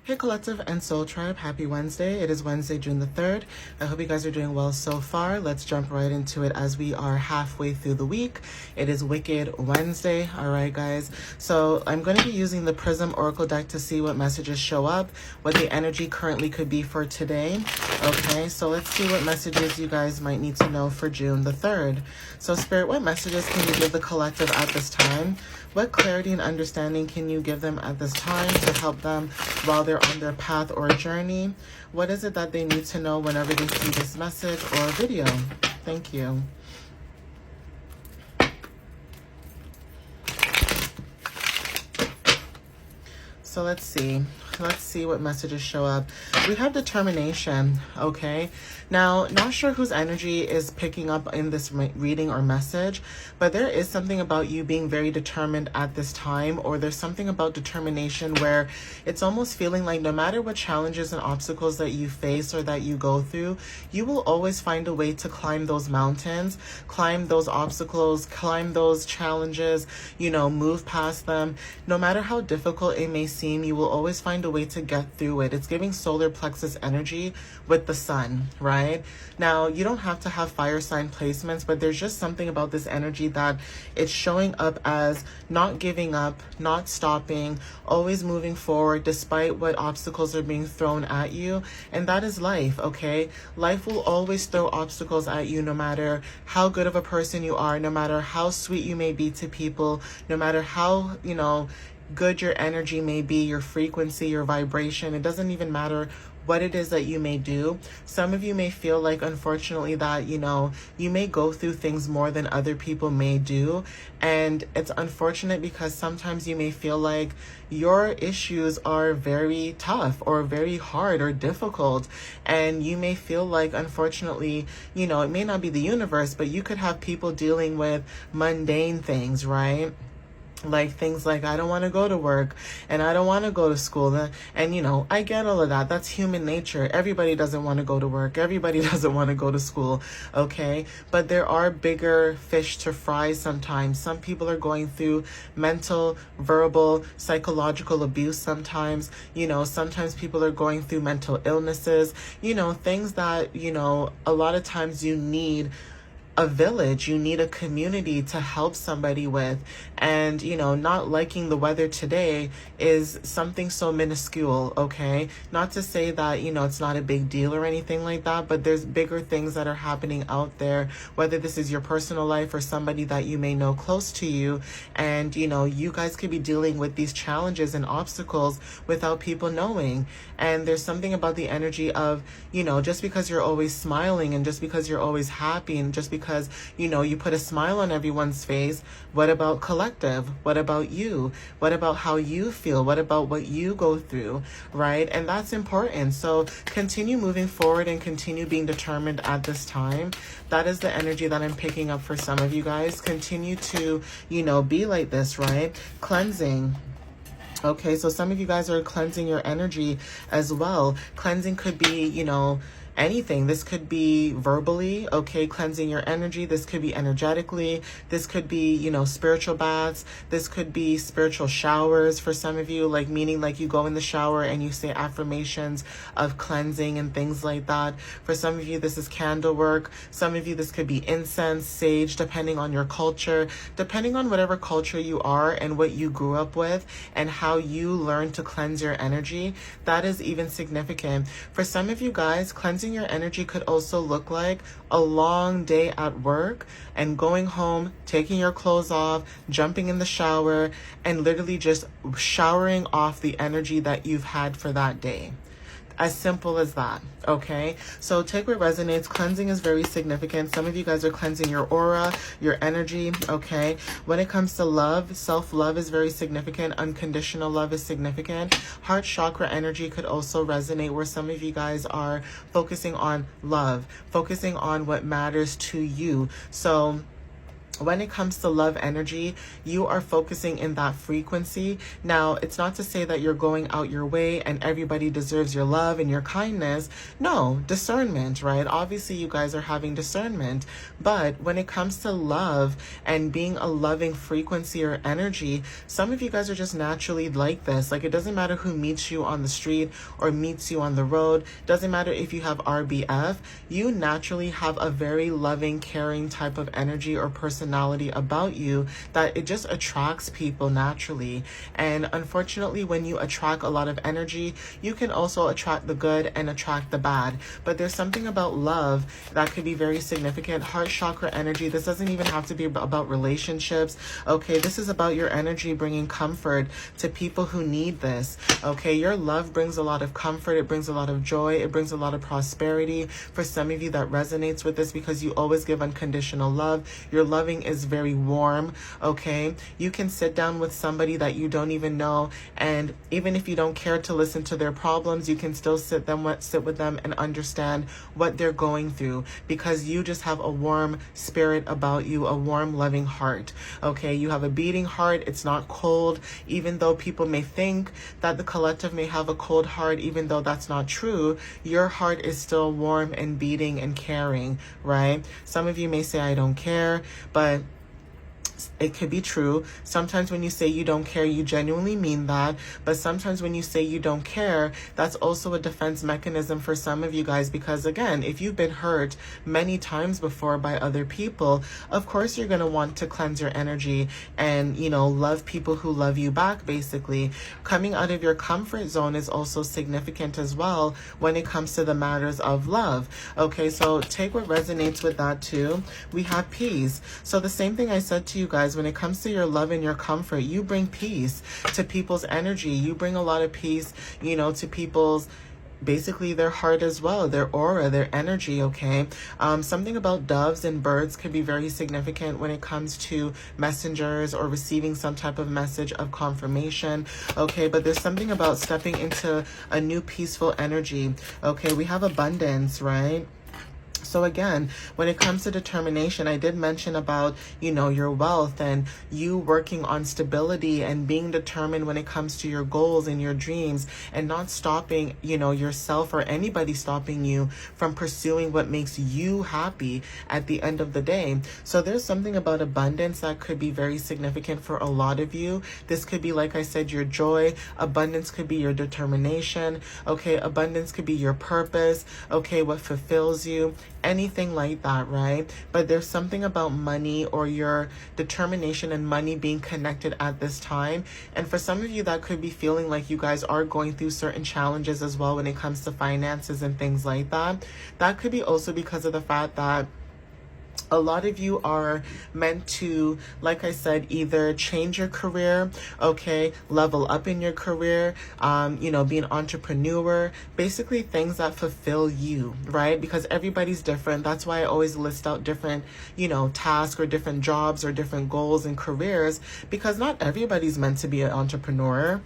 Hey Collective and Soul Tribe, happy Wednesday. It is Wednesday, June the 3rd. I hope you guys are doing well so far. Let's jump right into it as we are halfway through the week. It is Wicked Wednesday. All right, guys. So I'm going to be using the Prism Oracle deck to see what messages show up, what the energy currently could be for today. Okay, so let's see what messages you guys might need to know for June the 3rd. So Spirit, what messages can you give the collective at this time? What clarity and understanding can you give them at this time to help them while they're on their path or journey? What is it that they need to know whenever they see this message or video? Thank you. So let's see. Let's see what messages show up. We have determination, okay? Now, not sure whose energy is picking up in this reading or message, but there is something about you being very determined at this time, or there's something about determination where it's almost feeling like no matter what challenges and obstacles that you face or that you go through, you will always find a way to climb those mountains, climb those obstacles, climb those challenges, move past them. No matter how difficult it may seem, you will always find a way to get through it. It's giving solar plexus energy with the sun, right? Now, you don't have to have fire sign placements, but there's just something about this energy that it's showing up as not giving up, not stopping, always moving forward despite what obstacles are being thrown at you. And that is life, okay? Life will always throw obstacles at you no matter how good of a person you are, no matter how sweet you may be to people, no matter how, good your energy may be, your frequency, your vibration. It doesn't even matter what it is that you may do. Some of you may feel like, unfortunately, that, you may go through things more than other people may do. And it's unfortunate because sometimes you may feel like your issues are very tough or very hard or difficult. And you may feel like, unfortunately, it may not be the universe, but you could have people dealing with mundane things, right? Like things like, I don't want to go to work and I don't want to go to school. And, I get all of that. That's human nature. Everybody doesn't want to go to work. Everybody doesn't want to go to school. Okay. But there are bigger fish to fry sometimes. Some people are going through mental, verbal, psychological abuse sometimes. Sometimes people are going through mental illnesses, things that, a lot of times you need a village, you need a community to help somebody with. And, not liking the weather today is something so minuscule, okay? Not to say that, it's not a big deal or anything like that, but there's bigger things that are happening out there, whether this is your personal life or somebody that you may know close to you. And, you guys could be dealing with these challenges and obstacles without people knowing. And there's something about the energy of, just because you're always smiling and just because you're always happy and just because, you put a smile on everyone's face, what about collective? What about you? What about how you feel? What about what you go through, right? And that's important. So continue moving forward and continue being determined at this time. That is the energy that I'm picking up for some of you guys. Continue to, be like this, right? Cleansing. Okay, so some of you guys are cleansing your energy as well. Cleansing could be, anything. This could be verbally, okay, cleansing your energy. This could be energetically. This could be, spiritual baths. This could be spiritual showers for some of you, like meaning like you go in the shower and you say affirmations of cleansing and things like that. For some of you, this is candle work. Some of you, this could be incense, sage, depending on your culture, depending on whatever culture you are and what you grew up with and how you learn to cleanse your energy. That is even significant. For some of you guys, cleansing your energy could also look like a long day at work and going home, taking your clothes off, jumping in the shower, and literally just showering off the energy that you've had for that day. As simple as that, okay? So take what resonates. Cleansing is very significant. Some of you guys are cleansing your aura, your energy, okay? When it comes to love, self-love is very significant. Unconditional love is significant. Heart chakra energy could also resonate where some of you guys are focusing on love, focusing on what matters to you. So when it comes to love energy, you are focusing in that frequency. Now, it's not to say that you're going out your way and everybody deserves your love and your kindness. No, discernment, right? Obviously, you guys are having discernment. But when it comes to love and being a loving frequency or energy, some of you guys are just naturally like this. Like, it doesn't matter who meets you on the street or meets you on the road. Doesn't matter if you have RBF. You naturally have a very loving, caring type of energy or personality about you that it just attracts people naturally. And unfortunately, when you attract a lot of energy, you can also attract the good and attract the bad. But there's something about love that could be very significant. Heart chakra energy. This doesn't even have to be about relationships. Okay, this is about your energy bringing comfort to people who need this. Okay, your love brings a lot of comfort. It brings a lot of joy. It brings a lot of prosperity. For some of you, that resonates with this because you always give unconditional love. Your loving is very warm. Okay, you can sit down with somebody that you don't even know, and even if you don't care to listen to their problems, you can still sit with them and understand what they're going through, because you just have a warm spirit about you, a warm, loving heart. Okay, you have a beating heart. It's not cold, even though people may think that the collective may have a cold heart, even though that's not true. Your heart is still warm and beating and caring, right? Some of you may say, I don't care, but it could be true. Sometimes when you say you don't care, you genuinely mean that. But sometimes when you say you don't care, that's also a defense mechanism for some of you guys. Because again, if you've been hurt many times before by other people, of course you're going to want to cleanse your energy and, you know, love people who love you back, basically. Coming out of your comfort zone is also significant as well when it comes to the matters of love. Okay, so take what resonates with that too. We have peace. So the same thing I said to you guys, when it comes to your love and your comfort, you bring peace to people's energy. You bring a lot of peace, you know, to people's, basically their heart as well, their aura, their energy. Okay, something about doves and birds could be very significant when it comes to messengers or receiving some type of message of confirmation. Okay, but there's something about stepping into a new peaceful energy. Okay, we have abundance, right? So again, when it comes to determination, I did mention about, you know, your wealth and you working on stability and being determined when it comes to your goals and your dreams, and not stopping, you know, yourself or anybody stopping you from pursuing what makes you happy at the end of the day. So there's something about abundance that could be very significant for a lot of you. This could be, like I said, your joy. Abundance could be your determination. Okay, abundance could be your purpose. Okay, what fulfills you. Anything like that, right? But there's something about money or your determination and money being connected at this time. And for some of you, that could be feeling like you guys are going through certain challenges as well when it comes to finances and things like that. That could be also because of the fact that a lot of you are meant to, like I said, either change your career, okay, level up in your career, you know, be an entrepreneur, basically things that fulfill you, right? Because everybody's different. That's why I always list out different, you know, tasks or different jobs or different goals and careers, because not everybody's meant to be an entrepreneur.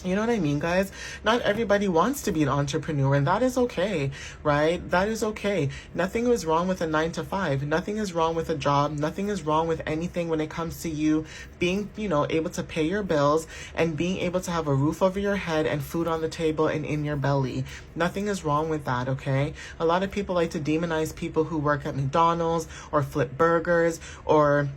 You know what I mean, guys? Not everybody wants to be an entrepreneur, and that is okay, right? That is okay. Nothing is wrong with a 9-to-5. Nothing is wrong with a job. Nothing is wrong with anything when it comes to you being, you know, able to pay your bills and being able to have a roof over your head and food on the table and in your belly. Nothing is wrong with that, okay? A lot of people like to demonize people who work at McDonald's or flip burgers or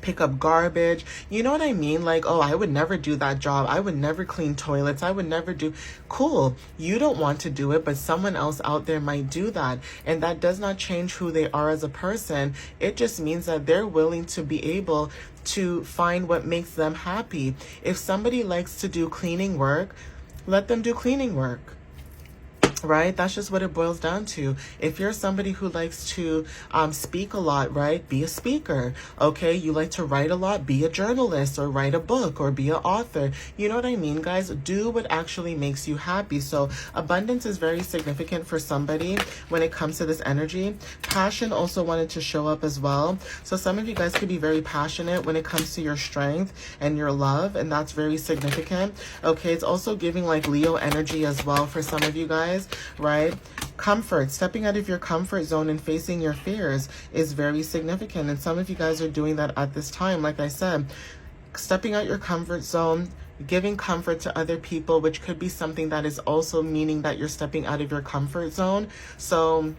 pick up garbage. You know what I mean? Like, oh, I would never do that job. I would never clean toilets. I would never do. Cool. You don't want to do it, but someone else out there might do that. And that does not change who they are as a person. It just means that they're willing to be able to find what makes them happy. If somebody likes to do cleaning work, let them do cleaning work. Right? That's just what it boils down to. If you're somebody who likes to speak a lot, right? Be a speaker. Okay? You like to write a lot? Be a journalist or write a book or be an author. You know what I mean, guys? Do what actually makes you happy. So abundance is very significant for somebody when it comes to this energy. Passion also wanted to show up as well. So some of you guys could be very passionate when it comes to your strength and your love, and that's very significant. Okay? It's also giving like Leo energy as well for some of you guys. Right? Comfort, stepping out of your comfort zone and facing your fears is very significant. And some of you guys are doing that at this time. Like I said, stepping out your comfort zone, giving comfort to other people, which could be something that is also meaning that you're stepping out of your comfort zone. So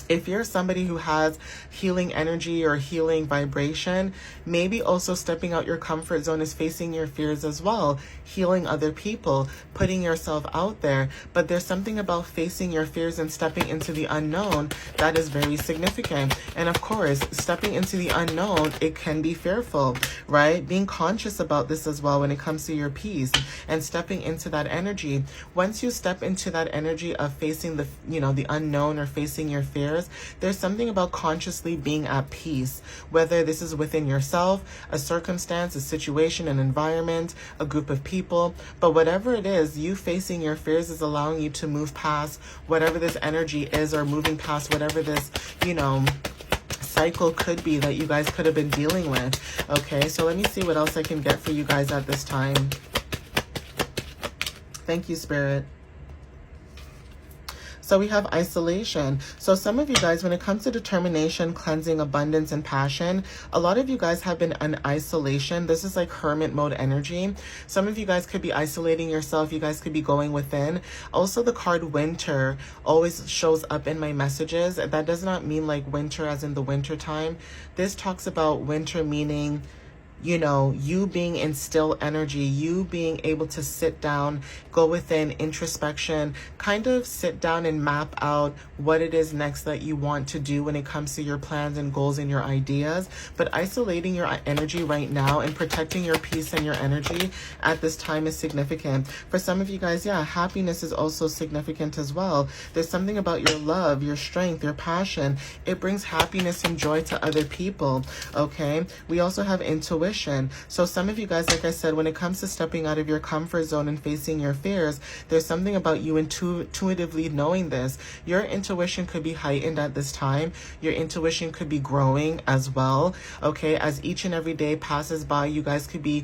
if you're somebody who has healing energy or healing vibration, maybe also stepping out your comfort zone is facing your fears as well, healing other people, putting yourself out there. But there's something about facing your fears and stepping into the unknown that is very significant. And of course, stepping into the unknown, it can be fearful, right? Being conscious about this as well when it comes to your peace and stepping into that energy. Once you step into that energy of facing the, the unknown or facing your fears, there's something about consciously being at peace, whether this is within yourself, a circumstance, a situation, an environment, a group of people. But whatever it is, you facing your fears is allowing you to move past whatever this energy is, or moving past whatever this, cycle could be that you guys could have been dealing with. Okay, so let me see what else I can get for you guys at this time. Thank you, Spirit. So we have isolation. So some of you guys, when it comes to determination, cleansing, abundance, and passion, a lot of you guys have been in isolation. This is like hermit mode energy. Some of you guys could be isolating yourself. You guys could be going within. Also, the card winter always shows up in my messages. That does not mean like winter as in the winter time. This talks about winter meaning, you being in still energy, you being able to sit down, go within, introspection, kind of sit down and map out what it is next that you want to do when it comes to your plans and goals and your ideas. But isolating your energy right now and protecting your peace and your energy at this time is significant. For some of you guys, happiness is also significant as well. There's something about your love, your strength, your passion. It brings happiness and joy to other people, okay? We also have intuition. So some of you guys, like I said, when it comes to stepping out of your comfort zone and facing your fears, there's something about you intuitively knowing this. Your intuition could be heightened at this time. Your intuition could be growing as well. Okay, as each and every day passes by, you guys could be,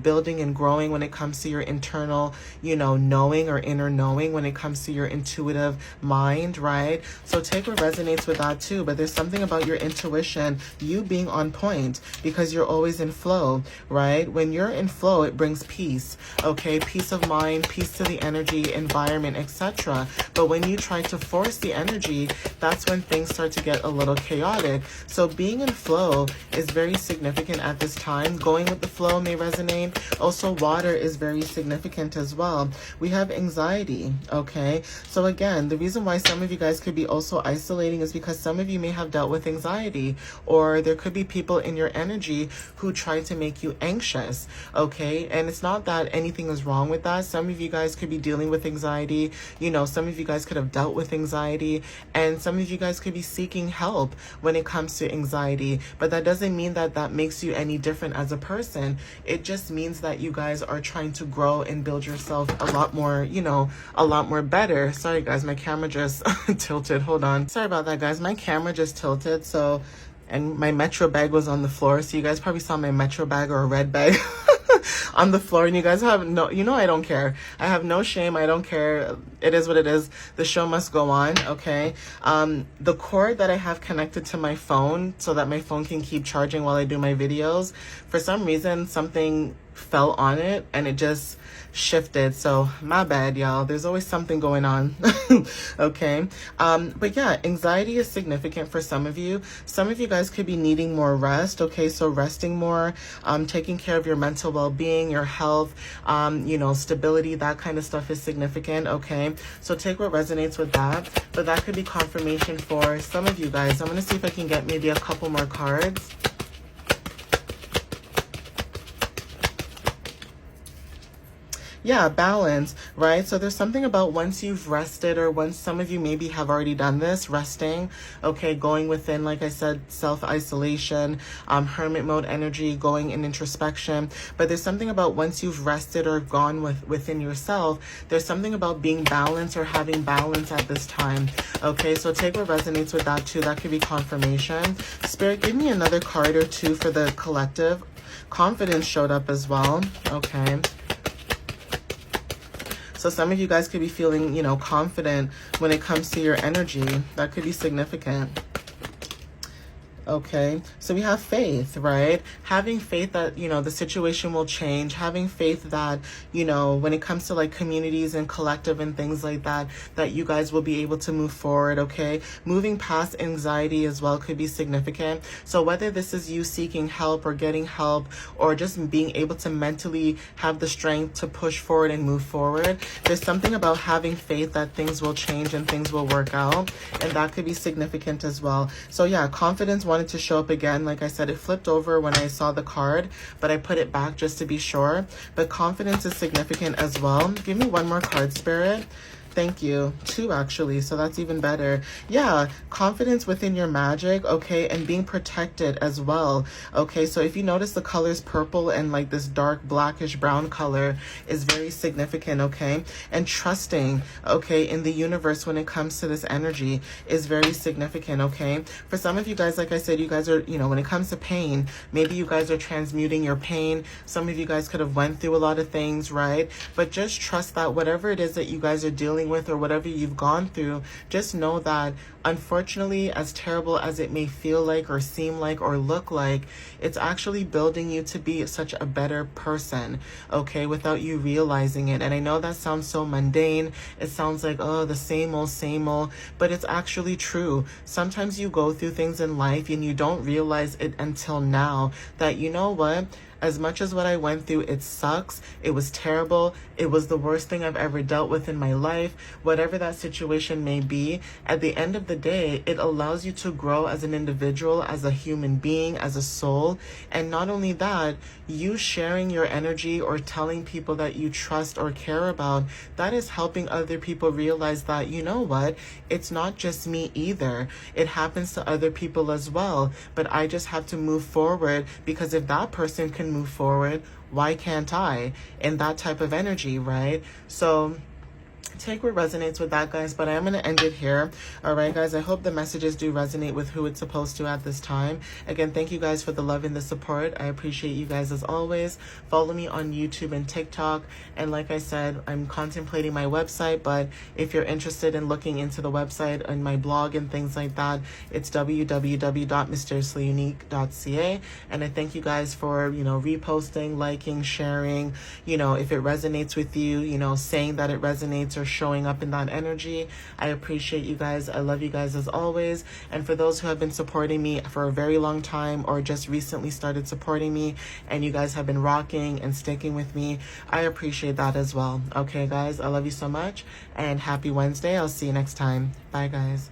building and growing when it comes to your internal, knowing or inner knowing when it comes to your intuitive mind, right? So take what resonates with that too. But there's something about your intuition, you being on point, because you're always in flow, right? When you're in flow, it brings peace, okay? Peace of mind, peace to the energy, environment, etc. But when you try to force the energy, that's when things start to get a little chaotic. So being in flow is very significant at this time. Going with the flow may resonate. Also, water is very significant as well. We have anxiety, okay? So again, the reason why some of you guys could be also isolating is because some of you may have dealt with anxiety, or there could be people in your energy who try to make you anxious, okay? And it's not that anything is wrong with that. Some of you guys could be dealing with anxiety. Some of you guys could have dealt with anxiety, and some of you guys could be seeking help when it comes to anxiety. But that doesn't mean that that makes you any different as a person. It just means that you guys are trying to grow and build yourself a lot more, a lot more better. Sorry guys, my camera just tilted. Hold on. Sorry about that, guys. My camera just tilted. And my Metro bag was on the floor. So you guys probably saw my Metro bag or a red bag on the floor. And you guys have no, I don't care. I have no shame. I don't care. It is what it is. The show must go on, okay? The cord that I have connected to my phone so that my phone can keep charging while I do my videos, for some reason, something fell on it and it just shifted. So my bad, y'all. There's always something going on. Okay. But yeah, anxiety is significant for some of you. Some of you guys could be needing more rest. Okay. So resting more, taking care of your mental well-being, your health, stability, that kind of stuff is significant. Okay. So take what resonates with that, but that could be confirmation for some of you guys. I'm going to see if I can get maybe a couple more cards. Yeah, balance, right? So there's something about once you've rested, or once some of you maybe have already done this, resting, okay, going within, like I said, self-isolation, hermit mode energy, going in introspection. But there's something about once you've rested or gone within yourself, there's something about being balanced or having balance at this time. Okay, so take what resonates with that too. That could be confirmation. Spirit, give me another card or two for the collective. Confidence showed up as well. Okay. So some of you guys could be feeling, you know, confident when it comes to your energy. That could be significant. Okay, so we have faith, right? Having faith that, you know, the situation will change. Having faith that, you know, when it comes to like communities and collective and things like that, that you guys will be able to move forward, okay? Moving past anxiety as well could be significant. So whether this is you seeking help or getting help or just being able to mentally have the strength to push forward and move forward, there's something about having faith that things will change and things will work out. And that could be significant as well. So yeah, confidence wanted to show up again. Like I said, it flipped over when I saw the card, but I put it back just to be sure. But confidence is significant as well. Give me one more card, Spirit. Thank you. 2 actually, so that's even better. Yeah, confidence within your magic, okay, and being protected as well. Okay, so if you notice the colors purple and like this dark blackish brown color is very significant, okay? And trusting, okay, in the universe when it comes to this energy is very significant, okay? For some of you guys, like I said, you guys are, you know, when it comes to pain, maybe you guys are transmuting your pain. Some of you guys could have went through a lot of things, right? But just trust that whatever it is that you guys are dealing with or whatever you've gone through, just know that unfortunately, as terrible as it may feel like or seem like or look like, it's actually building you to be such a better person, okay, without you realizing it. And I know that sounds so mundane. It sounds like, oh, the same old, but it's actually true. Sometimes you go through things in life and you don't realize it until now that, you know what? As much as what I went through, it sucks. It was terrible. It was the worst thing I've ever dealt with in my life. Whatever that situation may be, at the end of the day, it allows you to grow as an individual, as a human being, as a soul. And not only that, you sharing your energy or telling people that you trust or care about, that is helping other people realize that, you know what, it's not just me either. It happens to other people as well. But I just have to move forward, because if that person can move forward, why can't I? In that type of energy, right? So take what resonates with that, guys, but I am going to end it here. All right, guys, I hope the messages do resonate with who it's supposed to at this time. Again, thank you guys for the love and the support. I appreciate you guys as always. Follow me on YouTube and TikTok. And like I said, I'm contemplating my website, but if you're interested in looking into the website and my blog and things like that, it's www.mysteriouslyunique.ca. And I thank you guys for, you know, reposting, liking, sharing, you know, if it resonates with you, you know, saying that it resonates or showing up in that energy. I appreciate you guys. I love you guys as always. And for those who have been supporting me for a very long time or just recently started supporting me and you guys have been rocking and sticking with me, I appreciate that as well. Okay, guys, I love you so much and happy Wednesday. I'll see you next time. Bye, guys.